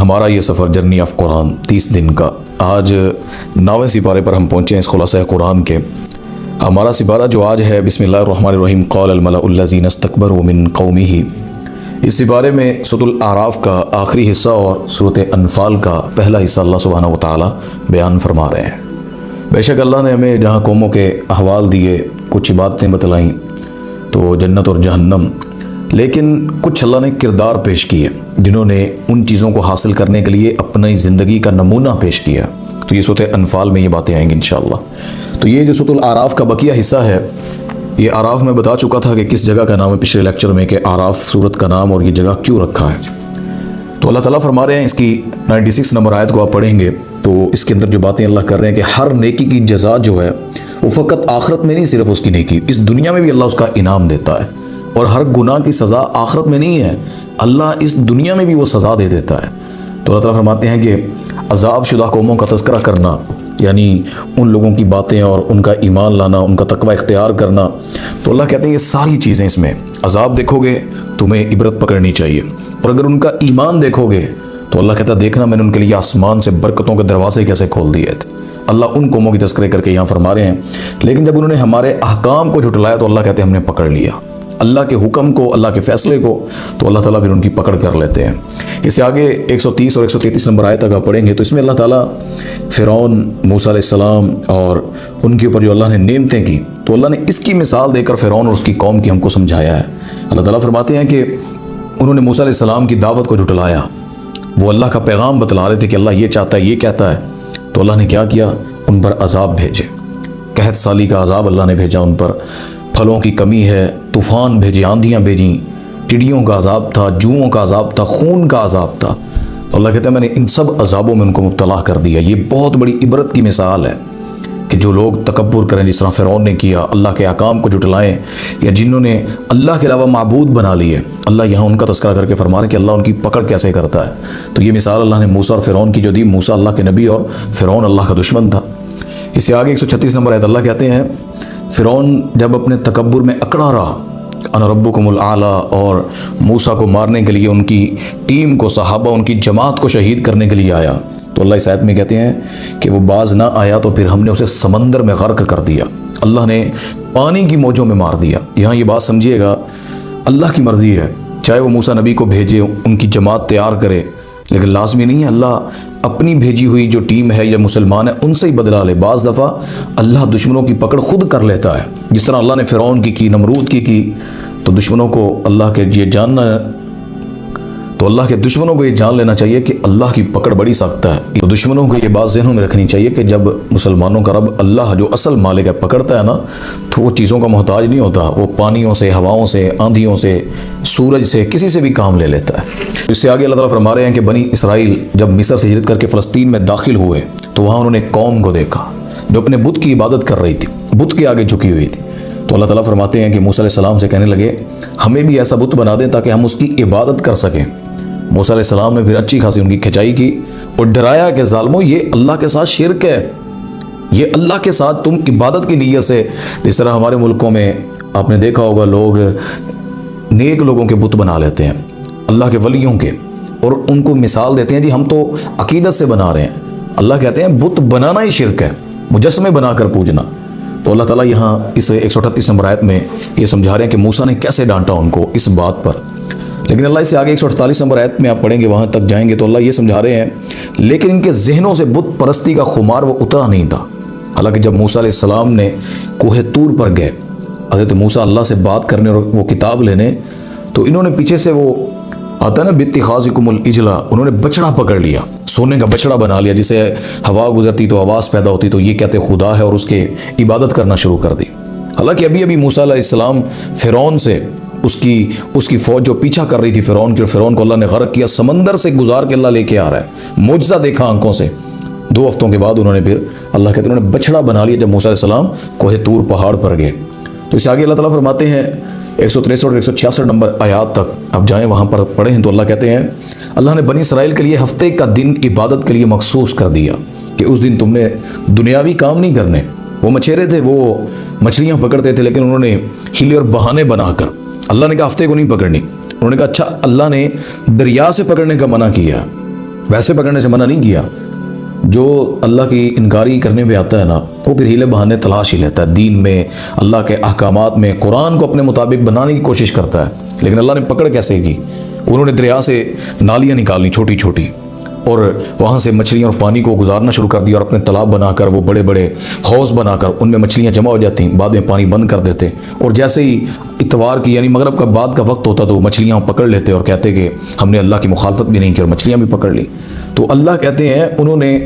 ہمارا یہ سفر جرنی آف قرآن 30 دن کا آج 9ویں سپارے پر ہم پہنچے ہیں اس خلاصہ قرآن کے۔ ہمارا سپارہ جو آج ہے بسم اللہ الرحمن الرحیم قال الملأ الذین استکبروا من قومہ۔ اس سپارے میں سورۃ الاعراف کا آخری حصہ اور سورۃ انفال کا پہلا حصہ اللہ سبحانہ و تعالی بیان فرما رہے ہیں۔ بے شک اللہ نے ہمیں جہاں قوموں کے احوال دیے، کچھ باتیں بتلائیں تو جنت اور جہنم، لیکن کچھ اللہ نے کردار پیش کیے جنہوں نے ان چیزوں کو حاصل کرنے کے لیے اپنی زندگی کا نمونہ پیش کیا۔ تو یہ سورۃ انفال میں یہ باتیں آئیں گی انشاءاللہ۔ تو یہ جو سورۃ الاعراف کا بقیہ حصہ ہے، یہ اعراف میں بتا چکا تھا کہ کس جگہ کا نام ہے پچھلے لیکچر میں، کہ اعراف سورت کا نام اور یہ جگہ کیوں رکھا ہے۔ تو اللہ تعالیٰ فرما رہے ہیں، اس کی 96 نمبر آیت کو آپ پڑھیں گے تو اس کے اندر جو باتیں اللہ کر رہے ہیں کہ ہر نیکی کی جزا جو ہے وہ فقط آخرت میں نہیں، صرف اس کی نیکی، اس دنیا میں بھی اللہ اس کا انعام دیتا ہے، اور ہر گناہ کی سزا آخرت میں نہیں ہے، اللہ اس دنیا میں بھی وہ سزا دے دیتا ہے۔ تو اللہ تعالیٰ فرماتے ہیں کہ عذاب شدہ قوموں کا تذکرہ کرنا، یعنی ان لوگوں کی باتیں اور ان کا ایمان لانا، ان کا تقوی اختیار کرنا، تو اللہ کہتے ہیں یہ ساری چیزیں اس میں عذاب دیکھو گے تمہیں عبرت پکڑنی چاہیے، اور اگر ان کا ایمان دیکھو گے تو اللہ کہتا ہے دیکھنا میں نے ان کے لیے آسمان سے برکتوں کے دروازے کیسے کھول دیے تھے۔ اللہ ان قوموں کی تذکرے کر کے یہاں فرما رہے ہیں، لیکن جب انہوں نے ہمارے احکام کو جھٹلایا تو اللہ کہتے ہیں ہم نے پکڑ لیا اللہ کے حکم کو، اللہ کے فیصلے کو، تو اللہ تعالیٰ پھر ان کی پکڑ کر لیتے ہیں۔ اس سے آگے 130 اور 133 نمبر آیت تک آپ پڑھیں گے تو اس میں اللہ تعالیٰ فرعون، موسیٰ علیہ السلام اور ان کے اوپر جو اللہ نے نعمتیں کی، تو اللہ نے اس کی مثال دے کر فرعون اور اس کی قوم کی ہم کو سمجھایا ہے۔ اللہ تعالیٰ فرماتے ہیں کہ انہوں نے موسیٰ علیہ السلام کی دعوت کو جھٹلایا، وہ اللہ کا پیغام بتلا رہے تھے کہ اللہ یہ چاہتا ہے، یہ کہتا ہے، تو اللہ نے کیا کیا، ان پر عذاب بھیجے، قحط سالی کا عذاب اللہ نے بھیجا ان پر، پھلوں کی کمی ہے، طوفان بھیجے، آندھیاں بھیجیں، ٹڈیوں کا عذاب تھا، جوؤں کا عذاب تھا، خون کا عذاب تھا۔ تو اللہ کہتا ہے میں نے ان سب عذابوں میں ان کو مبتلا کر دیا۔ یہ بہت بڑی عبرت کی مثال ہے کہ جو لوگ تکبر کریں جس طرح فرعون نے کیا، اللہ کے احکام کو جھٹلائیں، یا جنہوں نے اللہ کے علاوہ معبود بنا لیے، اللہ یہاں ان کا تذکرہ کر کے فرما رہے ہیں کہ اللہ ان کی پکڑ کیسے کرتا ہے۔ تو یہ مثال اللہ نے موسیٰ اور فرعون کی جو دی، موسیٰ اللہ کے نبی اور فرعون اللہ کا دشمن تھا۔ اس سے آگے 136 نمبر آیت اللہ کہتے ہیں فرعون جب اپنے تکبر میں اکڑا رہا، انا ربکم الاعلیٰ، اور موسیٰ کو مارنے کے لیے ان کی ٹیم کو، صحابہ ان کی جماعت کو شہید کرنے کے لیے آیا، تو اللہ اس آیت میں کہتے ہیں کہ وہ باز نہ آیا تو پھر ہم نے اسے سمندر میں غرق کر دیا، اللہ نے پانی کی موجوں میں مار دیا۔ یہاں یہ بات سمجھیے گا، اللہ کی مرضی ہے، چاہے وہ موسیٰ نبی کو بھیجے، ان کی جماعت تیار کرے، لیکن لازمی نہیں ہے اللہ اپنی بھیجی ہوئی جو ٹیم ہے یا مسلمان ہے ان سے ہی بدلا لے۔ بعض دفعہ اللہ دشمنوں کی پکڑ خود کر لیتا ہے، جس طرح اللہ نے فرعون کی نمرود کی، تو دشمنوں کو اللہ کے یہ جاننا ہے، تو اللہ کے دشمنوں کو یہ جان لینا چاہیے کہ اللہ کی پکڑ بڑی سخت ہے۔ تو دشمنوں کو یہ بات ذہنوں میں رکھنی چاہیے کہ جب مسلمانوں کا رب اللہ جو اصل مالک ہے پکڑتا ہے نا، تو وہ چیزوں کا محتاج نہیں ہوتا، وہ پانیوں سے، ہواؤں سے، آندھیوں سے، سورج سے، کسی سے بھی کام لے لیتا ہے۔ اس سے آگے اللہ تعالیٰ فرما رہے ہیں کہ بنی اسرائیل جب مصر سے ہجرت کر کے فلسطین میں داخل ہوئے تو وہاں انہوں نے قوم کو دیکھا جو اپنے بت کی عبادت کر رہی تھی، بت کے آگے جھکی ہوئی تھی۔ تو اللہ تعالیٰ فرماتے ہیں کہ موسیٰ علیہ السلام سے کہنے لگے ہمیں بھی ایسا بت بنا دیں تاکہ ہم اس کی عبادت کر سکیں۔ موسیٰ علیہ السلام نے پھر اچھی خاصی ان کی کھچائی کی اور ڈرایا کہ ظالموں یہ اللہ کے ساتھ شرک ہے، یہ اللہ کے ساتھ تم عبادت کی نیت سے، جس طرح ہمارے ملکوں میں آپ نے دیکھا ہوگا لوگ نیک لوگوں کے بت بنا لیتے ہیں، اللہ کے ولیوں کے، اور ان کو مثال دیتے ہیں جی ہم تو عقیدت سے بنا رہے ہیں۔ اللہ کہتے ہیں بت بنانا ہی شرک ہے، مجسمے بنا کر پوجنا۔ تو اللہ تعالیٰ یہاں اس 138 نمبر آیت میں یہ سمجھا رہے ہیں کہ موسیٰ نے کیسے ڈانٹا ان کو اس بات پر، لیکن اللہ اس سے آگے 148 نمبر آیت میں آپ پڑھیں گے، وہاں تک جائیں گے تو اللہ یہ سمجھا رہے ہیں لیکن ان کے ذہنوں سے بت پرستی کا خمار وہ اترا نہیں تھا۔ حالانکہ جب موسیٰ علیہ السلام نے کوہ طور پر گئے حضرت موسیٰ اللہ سے بات کرنے اور وہ کتاب لینے، تو انہوں نے پیچھے سے وہ آتا ہے نا باتخاذکم العجل، انہوں نے بچڑا پکڑ لیا، سونے کا بچڑا بنا لیا، جسے ہوا گزرتی تو آواز پیدا ہوتی تو یہ کہتے خدا ہے، اور اس کے عبادت کرنا شروع کر دی۔ حالانکہ ابھی موسیٰ علیہ السلام فرعون سے اس کی فوج جو پیچھا کر رہی تھی فرعون کی، اور فرعون کو اللہ نے غرق کیا، سمندر سے گزار کے اللہ لے کے آ رہا ہے، معجزہ دیکھا آنکھوں سے۔ 2 ہفتوں کے بعد انہوں نے پھر اللہ کہتے ہیں انہوں نے بچڑا بنا لیا جب موسیٰ علیہ السلام کوہ طور پہاڑ پر گئے۔ تو اس سے آگے اللہ تعالیٰ فرماتے ہیں 163 اور 166 نمبر آیات تک اب جائیں، وہاں پر پڑھیں ہیں تو اللہ کہتے ہیں اللہ نے بنی اسرائیل کے لیے ہفتے کا دن عبادت کے لیے مخصوص کر دیا کہ اس دن تم نے دنیاوی کام نہیں کرنے۔ وہ مچھیرے تھے، وہ مچھلیاں پکڑتے تھے، لیکن انہوں نے ہیلے اور بہانے بنا کر اللہ نے کہا ہفتے کو نہیں پکڑنی، انہوں نے کہا اچھا اللہ نے دریا سے پکڑنے کا منع کیا، ویسے پکڑنے سے منع نہیں کیا. جو اللہ کی انکاری کرنے پہ آتا ہے نا وہ پھر ہیلے بہانے تلاش ہی لیتا ہے، دین میں اللہ کے احکامات میں قرآن کو اپنے مطابق بنانے کی کوشش کرتا ہے. لیکن اللہ نے پکڑ کیسے کی؟ انہوں نے دریا سے نالیاں نکالنی چھوٹی چھوٹی اور وہاں سے مچھلیاں اور پانی کو گزارنا شروع کر دیا، اور اپنے تالاب بنا کر وہ بڑے بڑے حوض بنا کر ان میں مچھلیاں جمع ہو جاتی، بعد میں پانی بند کر دیتے، اور جیسے ہی اتوار کی یعنی مغرب کا بعد کا وقت ہوتا تو وہ مچھلیاں پکڑ لیتے اور کہتے کہ ہم نے اللہ کی مخالفت بھی نہیں کی اور مچھلیاں بھی پکڑ لی. تو اللہ کہتے ہیں انہوں نے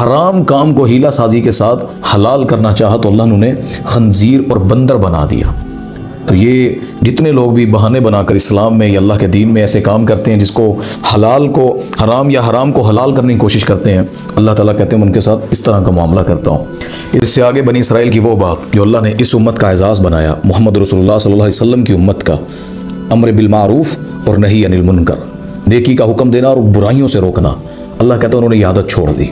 حرام کام کو ہیلا سازی کے ساتھ حلال کرنا چاہا تو اللہ نے انہیں خنزیر اور بندر بنا دیا. تو یہ جتنے لوگ بھی بہانے بنا کر اسلام میں یا اللہ کے دین میں ایسے کام کرتے ہیں جس کو حلال کو حرام یا حرام کو حلال کرنے کی کوشش کرتے ہیں، اللہ تعالیٰ کہتے ہیں میں ان کے ساتھ اس طرح کا معاملہ کرتا ہوں. اس سے آگے بنی اسرائیل کی وہ بات جو اللہ نے اس امت کا اعزاز بنایا، محمد رسول اللہ صلی اللہ علیہ وسلم کی امت کا، امر بالمعروف اور نہی عن المنکر، نیکی کا حکم دینا اور برائیوں سے روکنا. اللہ کہتا ہے انہوں نے یہ عادت چھوڑ دی،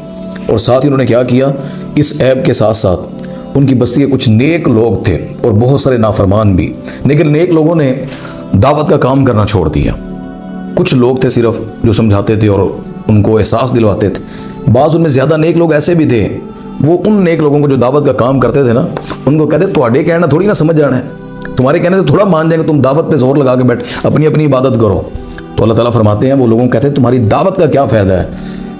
اور ساتھ ہی انہوں نے کیا کیا، اس عیب کے ساتھ ساتھ ان کی بستی کے کچھ نیک لوگ تھے اور بہت سارے نافرمان بھی، لیکن نیک لوگوں نے دعوت کا کام کرنا چھوڑ دیا. کچھ لوگ تھے صرف جو سمجھاتے تھے اور ان کو احساس دلواتے تھے. بعض ان میں زیادہ نیک لوگ ایسے بھی تھے، وہ ان نیک لوگوں کو جو دعوت کا کام کرتے تھے نا ان کو کہتے تھوڑے کہنا تھوڑی نہ سمجھ جانا ہے، تمہارے کہنے سے تھوڑا مان جائیں گے، تم دعوت پہ زور لگا کے بیٹھ اپنی اپنی عبادت کرو. تو اللہ تعالیٰ فرماتے ہیں وہ لوگوں کو کہتے ہیں تمہاری دعوت کا کیا فائدہ ہے؟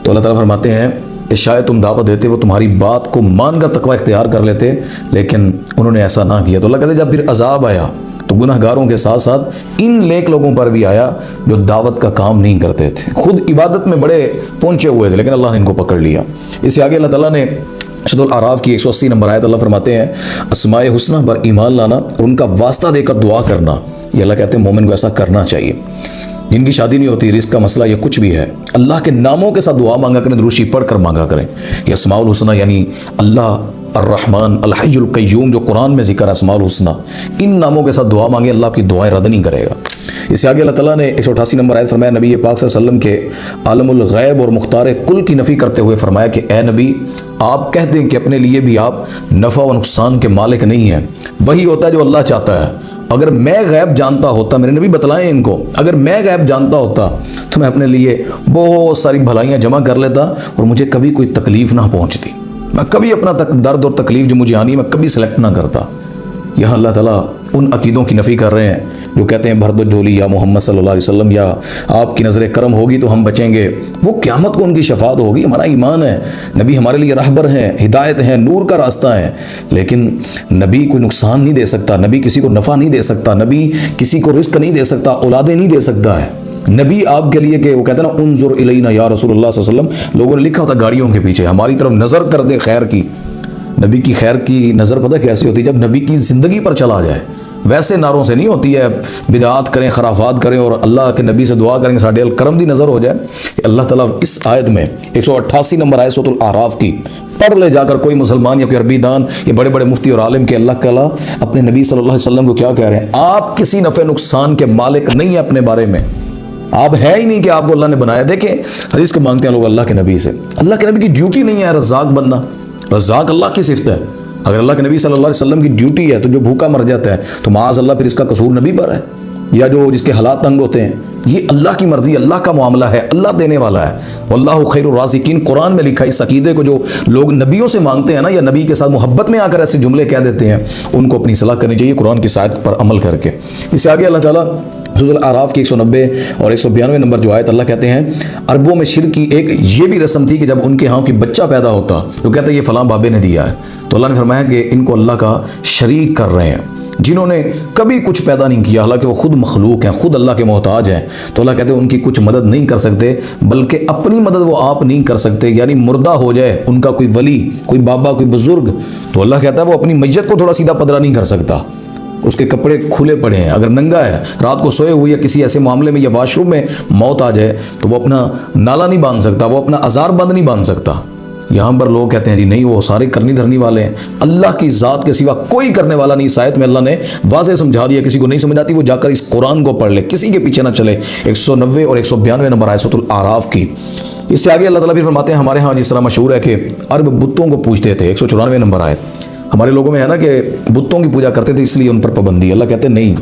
تو اللہ تعالیٰ فرماتے ہیں کہ شاید تم دعوت دیتے وہ تمہاری بات کو مان کر تقوی اختیار کر لیتے، لیکن انہوں نے ایسا نہ کیا. تو اللہ کہتے ہیں جب پھر عذاب آیا تو گناہ گاروں کے ساتھ ساتھ ان نیک لوگوں پر بھی آیا جو دعوت کا کام نہیں کرتے تھے، خود عبادت میں بڑے پہنچے ہوئے تھے، لیکن اللہ نے ان کو پکڑ لیا. اس سے آگے اللہ تعالیٰ نے سورۃ الاعراف کی 180 نمبر آیت اللہ فرماتے ہیں اسماء حسنہ پر ایمان لانا اور ان کا واسطہ دے کر دعا کرنا. یہ اللہ کہتے ہیں مومن کو ایسا کرنا چاہیے. جن کی شادی نہیں ہوتی، رزق کا مسئلہ یا کچھ بھی ہے، اللہ کے ناموں کے ساتھ دعا مانگا کریں، دروشی پڑھ کر مانگا کریں. یہ اسماء الحسنہ یعنی اللہ الرحمن الحی القیوم جو قرآن میں ذکر ہے اسماء الحسنہ، ان ناموں کے ساتھ دعا مانگے، اللہ آپ کی دعائیں رد نہیں کرے گا. اس سے آگے اللہ تعالیٰ نے 188 نمبر آیت فرمایا نبی پاک صلی اللہ علیہ وسلم کے عالم الغیب اور مختار کل کی نفی کرتے ہوئے فرمایا کہ اے نبی آپ کہہ دیں کہ اپنے لیے بھی آپ نفع و نقصان کے مالک نہیں ہیں، وہی ہوتا ہے جو اللہ چاہتا ہے. اگر میں غیب جانتا ہوتا، میرے نبی بتلائیں ان کو، اگر میں غیب جانتا ہوتا تو میں اپنے لیے بہت ساری بھلائیاں جمع کر لیتا اور مجھے کبھی کوئی تکلیف نہ پہنچتی، میں کبھی اپنا درد اور تکلیف جو مجھے آنی میں کبھی سلیکٹ نہ کرتا. یہاں اللہ تعالیٰ ان عقیدوں کی نفی کر رہے ہیں جو کہتے ہیں بھر دو جھولی یا محمد صلی اللہ علیہ وسلم یا آپ کی نظر کرم ہوگی تو ہم بچیں گے. وہ قیامت کو ان کی شفاعت ہوگی. ہمارا ایمان ہے، نبی ہمارے لیے رہبر ہیں، ہدایت ہیں، نور کا راستہ ہے، لیکن نبی کوئی نقصان نہیں دے سکتا، نبی کسی کو نفع نہیں دے سکتا، نبی کسی کو رزق نہیں دے سکتا، اولادیں نہیں دے سکتا ہے. نبی آپ کے لیے کہ وہ کہتے ہیں نا انظر الینا یا رسول اللہ صلی اللہ علیہ وسلم، لوگوں نے لکھا ہوتا گاڑیوں کے پیچھے ہماری طرف نظر کر دے خیر کی. نبی کی خیر کی نظر پتہ کیسی ہوتی ہے؟ جب نبی کی زندگی پر چلا جائے. ویسے نعروں سے نہیں ہوتی ہے بدعات کریں، خرافات کریں اور اللہ کے نبی سے دعا کریں ساڈے کرم دی نظر ہو جائے. اللہ تعالیٰ اس آیت میں 188 نمبر آیت سورۃ الاعراف کی پڑھ لے جا کر کوئی مسلمان یا کوئی عربی دان یا بڑے بڑے مفتی اور عالم کے اللہ تعالیٰ اپنے نبی صلی اللہ علیہ وسلم کو کیا کہہ رہے ہیں؟ آپ کسی نفع نقصان کے مالک نہیں ہیں اپنے بارے میں، آپ ہے ہی نہیں کہ آپ کو اللہ نے بنایا. دیکھیں رزق مانگتے ہیں لوگ اللہ کے نبی سے، اللہ کے نبی کی ڈیوٹی نہیں ہے رزاق بننا. رزاق اللہ کی صفت ہے. اگر اللہ کے نبی صلی اللہ علیہ وسلم کی ڈیوٹی ہے تو جو بھوکا مر جاتا ہے تو معاذ اللہ پھر اس کا قصور نبی پر ہے، یا جو جس کے حالات تنگ ہوتے ہیں. یہ اللہ کی مرضی، اللہ کا معاملہ ہے، اللہ دینے والا ہے. واللہ خیر الرازقین قرآن میں لکھا. اس عقیدے کو جو لوگ نبیوں سے مانگتے ہیں نا یا نبی کے ساتھ محبت میں آ کر ایسے جملے کہہ دیتے ہیں ان کو اپنی اصلاح کرنی چاہیے قرآن کی آیت پر عمل کر کے. اس سے آگے اللہ تعالیٰ سورۃ الاعراف کی 190 اور 192 نمبر جو آیت اللہ کہتے ہیں عربوں میں شرک کی ایک یہ بھی رسم تھی کہ جب ان کے ہاں کوئی بچہ پیدا ہوتا تو کہتے ہیں یہ فلاں بابے نے دیا ہے. تو اللہ نے فرمایا کہ ان کو اللہ کا شریک کر رہے ہیں جنہوں نے کبھی کچھ پیدا نہیں کیا، حالانکہ وہ خود مخلوق ہیں، خود اللہ کے محتاج ہیں. تو اللہ کہتے ہیں ان کی کچھ مدد نہیں کر سکتے، بلکہ اپنی مدد وہ آپ نہیں کر سکتے. یعنی مردہ ہو جائے ان کا کوئی ولی، کوئی بابا، کوئی بزرگ، تو اللہ کہتا ہے وہ اپنی میت کو تھوڑا سیدھا پدرا نہیں کر سکتا. اس کے کپڑے کھلے پڑے ہیں، اگر ننگا ہے رات کو سوئے ہوئے یا کسی ایسے معاملے میں یا واش روم میں موت آ جائے تو وہ اپنا نالا نہیں باندھ سکتا، وہ اپنا ازار بند نہیں باندھ سکتا. یہاں پر لوگ کہتے ہیں جی نہیں وہ سارے کرنی دھرنی والے ہیں، اللہ کی ذات کے سوا کوئی کرنے والا نہیں. اس آیت میں اللہ نے واضح سمجھا دیا. کسی کو نہیں سمجھ آتی وہ جا کر اس قرآن کو پڑھ لے، کسی کے پیچھے نہ چلے. 190 اور 192 نمبر آیت سورۃ الاعراف کی. اس سے آگے اللہ تعالیٰ بھی فرماتے ہیں ہمارے ہاں جس طرح مشہور ہے کہ عرب بتوں کو پوجتے تھے. 194 نمبر آیت ہمارے لوگوں میں ہے نا کہ بتوں کی پوجا کرتے تھے اس لیے ان پر پابندی. اللہ کہتے ہیں نہیں،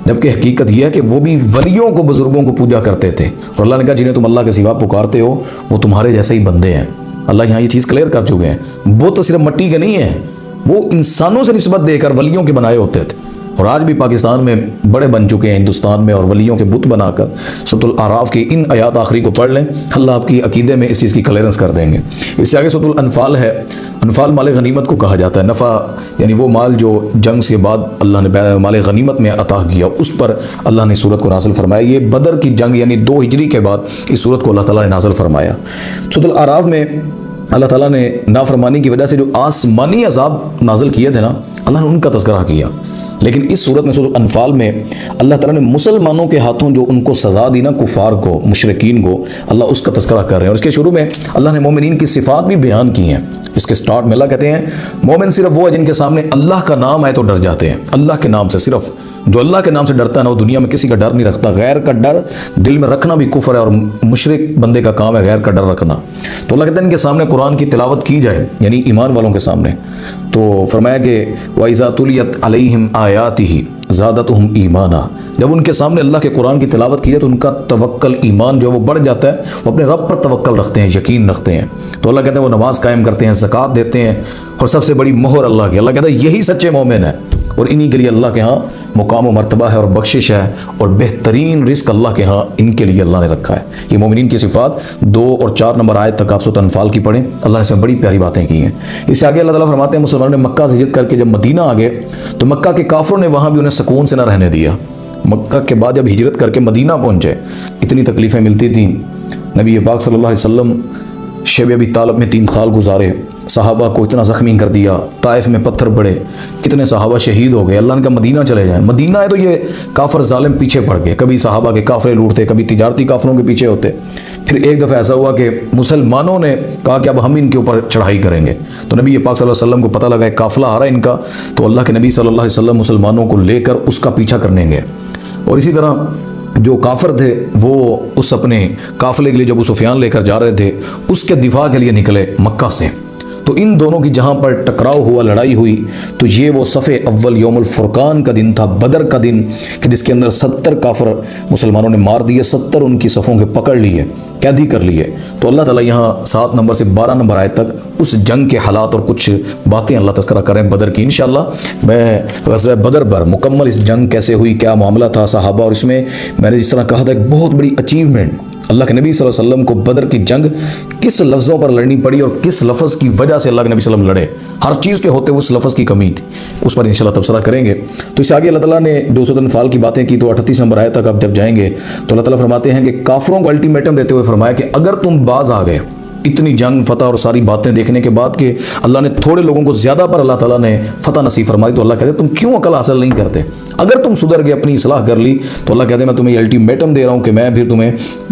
جبکہ حقیقت یہ ہے کہ وہ بھی ولیوں کو، بزرگوں کو پوجا کرتے تھے. اور اللہ نے کہا جنہیں تم اللہ کے سوا پکارتے ہو وہ تمہارے جیسے ہی بندے ہیں. اللہ یہاں یہ چیز کلیئر کر چکے ہیں. وہ تو صرف مٹی کے نہیں ہیں، وہ انسانوں سے نسبت دے کر ولیوں کے بنائے ہوتے تھے. اور آج بھی پاکستان میں بڑے بن چکے ہیں ہندوستان میں، اور ولیوں کے بت بنا کر. سورۃ الاعراف کی ان آیات آخری کو پڑھ لیں، اللہ آپ کی عقیدے میں اس چیز کی کلیئرنس کر دیں گے. اس سے آگے سورۃ الانفال ہے. انفال مال غنیمت کو کہا جاتا ہے. نفع یعنی وہ مال جو جنگ کے بعد اللہ نے مال غنیمت میں عطا کیا، اس پر اللہ نے سورت کو نازل فرمایا. یہ بدر کی جنگ یعنی 2 ہجری کے بعد اس سورت کو اللہ تعالیٰ نے نازل فرمایا. سورۃ الاعراف میں اللہ تعالیٰ نے نافرمانی کی وجہ سے جو آسمانی عذاب نازل کیے تھے نا، اللہ نے ان کا تذکرہ کیا. لیکن اس صورت میں سورۃ انفال میں اللہ تعالیٰ نے مسلمانوں کے ہاتھوں جو ان کو سزا دی نا، کفار کو، مشرکین کو، اللہ اس کا تذکرہ کر رہے ہیں. اور اس کے شروع میں اللہ نے مومنین کی صفات بھی بیان کی ہیں. اس کے سٹارٹ میں اللہ کہتے ہیں مومن صرف وہ ہے جن کے سامنے اللہ کا نام آئے تو ڈر جاتے ہیں. اللہ کے نام سے، صرف جو اللہ کے نام سے ڈرتا ہے نا، وہ دنیا میں کسی کا ڈر نہیں رکھتا. غیر کا ڈر دل میں رکھنا بھی کفر ہے، اور مشرک بندے کا کام ہے غیر کا ڈر رکھنا. تو اللہ کہتے ہیں ان کے سامنے قرآن کی تلاوت کی جائے، یعنی ایمان والوں کے سامنے. تو فرمایا کہ وَإِذَا تُلِيَتْ عَلَيْهِمْ آيَاتِهِ زَادَتْهُمْ إِيمَانًا. جب ان کے سامنے اللہ کے قرآن کی تلاوت کی جائے تو ان کا توکل، ایمان جو ہے وہ بڑھ جاتا ہے. وہ اپنے رب پر توکل رکھتے ہیں، یقین رکھتے ہیں. تو اللہ کہتے ہیں وہ نماز قائم کرتے ہیں، زکوٰۃ دیتے ہیں. اور سب سے بڑی مہر اللہ کی، اللہ کہتا ہے یہی سچے مومن ہیں. اور انہی کے لیے اللہ کے ہاں مقام و مرتبہ ہے اور بخشش ہے، اور بہترین رزق اللہ کے ہاں ان کے لیے اللہ نے رکھا ہے. یہ مومنین کی صفات 2 اور 4 نمبر آیت تک آپ سورۃ انفال کی پڑھیں. اللہ نے اس میں بڑی پیاری باتیں کی ہیں. اس سے آگے اللہ تعالیٰ فرماتے ہیں مسلمانوں نے مکہ سے ہجرت کر کے جب مدینہ آ گئے تو مکہ کے کافروں نے وہاں بھی انہیں سکون سے نہ رہنے دیا. مکہ کے بعد جب ہجرت کر کے مدینہ پہنچے، اتنی تکلیفیں ملتی تھیں. نبی پاک صلی اللہ علیہ وسلم شیب ابی طالب میں 3 سال گزارے. صحابہ کو اتنا زخمی کر دیا، طائف میں پتھر پڑے، کتنے صحابہ شہید ہو گئے. اللہ نے کہا مدینہ چلے جائیں. مدینہ ہے تو یہ کافر ظالم پیچھے پڑ گئے. کبھی صحابہ کے قافلے لوٹتے، کبھی تجارتی قافلوں کے پیچھے ہوتے. پھر ایک دفعہ ایسا ہوا کہ مسلمانوں نے کہا کہ اب ہم ان کے اوپر چڑھائی کریں گے. تو نبی پاک صلی اللہ علیہ وسلم کو پتہ لگا ایک قافلہ آ رہا ہے ان کا. تو اللہ کے نبی صلی اللہ علیہ وسلم مسلمانوں کو لے کر اس کا پیچھا کرنے گئے. اور اسی طرح جو کافر تھے وہ اس اپنے قافلے کے لیے جب وہ سفیان لے کر جا رہے تھے، اس کے دفاع کے لیے نکلے مکہ سے. تو ان دونوں کی جہاں پر ٹکراؤ ہوا، لڑائی ہوئی، تو یہ وہ صف اول یوم الفرقان کا دن تھا، بدر کا دن، کہ جس کے اندر 70 کافر مسلمانوں نے مار دیے، 70 ان کی صفوں کے پکڑ لیے، قیدی کر لیے. تو اللہ تعالیٰ یہاں 7 نمبر سے 12 نمبر آیت تک اس جنگ کے حالات اور کچھ باتیں اللہ تذکرہ کریں بدر کی. انشاءاللہ میں غزوہ بدر پر مکمل اس جنگ کیسے ہوئی، کیا معاملہ تھا صحابہ، اور اس میں میں نے جس طرح کہا تھا ایک بہت بڑی اچیومنٹ، اللہ کے نبی صلی اللہ علیہ وسلم کو بدر کی جنگ کس لفظوں پر لڑنی پڑی اور کس لفظ کی وجہ سے اللہ کے نبی صلی اللہ علیہ وسلم لڑے. ہر چیز کے ہوتے اس لفظ کی کمی تھی، اس پر انشاءاللہ تبصرہ کریں گے. تو اس سے آگے اللہ تعالیٰ نے 200 انفال کی باتیں کی. تو 38 نمبر آیت تک آپ جب جائیں گے تو اللہ تعالیٰ فرماتے ہیں کہ کافروں کو الٹیمیٹم دیتے ہوئے فرمایا کہ اگر تم باز آ گئے، اتنی جنگ فتح اور ساری باتیں دیکھنے کے بعد کہ اللہ نے تھوڑے لوگوں کو زیادہ پر اللہ تعالیٰ نے فتح نصیب فرمائی، تو اللہ کہتے ہیں تم کیوں عقل حاصل نہیں کرتے؟ اگر تم سدھر گئے، اپنی اصلاح کر لی، تو اللہ کہتے ہیں میں تمہیں یہ الٹیمیٹم دے رہا ہوں کہ میں پھر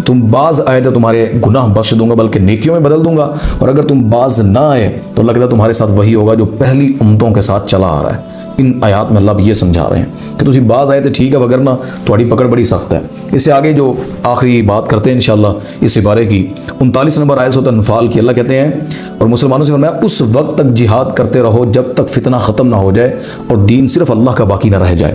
تم باز آئے تو تمہارے گناہ بخش دوں گا، بلکہ نیکیوں میں بدل دوں گا. اور اگر تم باز نہ آئے تو اللہ کہتا ہے تمہارے ساتھ وہی ہوگا جو پہلی امتوں کے ساتھ چلا آ رہا ہے. ان آیات میں اللہ بھی یہ سمجھا رہے ہیں کہ تسی باز آئے تو ٹھیک ہے، وگرنہ تمہاری پکڑ بڑی سخت ہے. اس سے آگے جو آخری بات کرتے ہیں انشاءاللہ اس بارے کی 39 نمبر آیت سورۃ انفال کی. اللہ کہتے ہیں اور مسلمانوں سے فرمایا اس وقت تک جہاد کرتے رہو جب تک فتنہ ختم نہ ہو جائے اور دین صرف اللہ کا باقی نہ رہ جائے.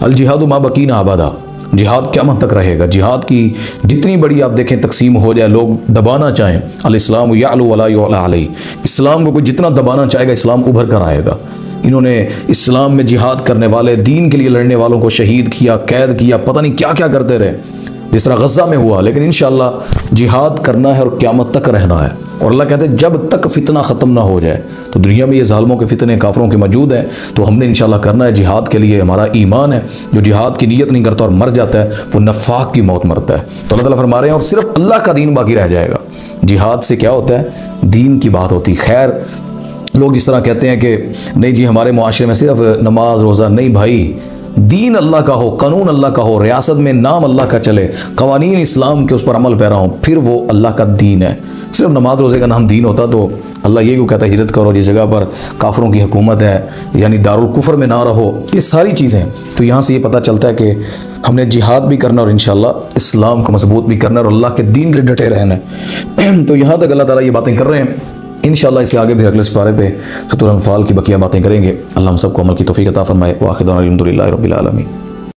الجہاد ما بقینا ابدا، جہاد قیامت تک رہے گا. جہاد کی جتنی بڑی آپ دیکھیں تقسیم ہو جائے، لوگ دبانا چاہیں، الاسلام یعلو ولا یعلی علیہ، اسلام کو کوئی جتنا دبانا چاہے گا اسلام ابھر کر آئے گا. انہوں نے اسلام میں جہاد کرنے والے، دین کے لیے لڑنے والوں کو شہید کیا، قید کیا، پتہ نہیں کیا کیا کرتے رہے، جس طرح غزہ میں ہوا. لیکن انشاءاللہ جہاد کرنا ہے اور قیامت تک رہنا ہے. اور اللہ کہتے ہیں جب تک فتنہ ختم نہ ہو جائے. تو دنیا میں یہ ظالموں کے فتنے کافروں کے موجود ہیں، تو ہم نے انشاءاللہ کرنا ہے جہاد کے لیے. ہمارا ایمان ہے، جو جہاد کی نیت نہیں کرتا اور مر جاتا ہے وہ نفاق کی موت مرتا ہے. تو اللہ تعالیٰ فرما رہے ہیں اور صرف اللہ کا دین باقی رہ جائے گا. جہاد سے کیا ہوتا ہے؟ دین کی بات ہوتی. خیر لوگ جس طرح کہتے ہیں کہ نہیں جی ہمارے معاشرے میں صرف نماز روزہ، نہیں بھائی، دین اللہ کا ہو، قانون اللہ کا ہو، ریاست میں نام اللہ کا چلے، قوانین اسلام کے اس پر عمل پیرا ہوں، پھر وہ اللہ کا دین ہے. صرف نماز روزے کا نام دین ہوتا تو اللہ یہ کیوں کہتا ہے ہجرت کرو جس جگہ پر کافروں کی حکومت ہے، یعنی دارالکفر میں نہ رہو. یہ ساری چیزیں تو یہاں سے یہ پتہ چلتا ہے کہ ہم نے جہاد بھی کرنا اور انشاءاللہ اسلام کو مضبوط بھی کرنا اور اللہ کے دین کے لیے ڈٹے رہنا ہے. تو یہاں تک اللہ تعالیٰ یہ باتیں کر رہے ہیں. انشاءاللہ اس کے آگے بھی اگلے سپارے پہ سورۃ الانفال کی بقیہ باتیں کریں گے۔ اللہ ہم سب کو عمل کی توفیق عطا فرمائے۔ وآخر دعوانا الحمدللہ رب العالمین۔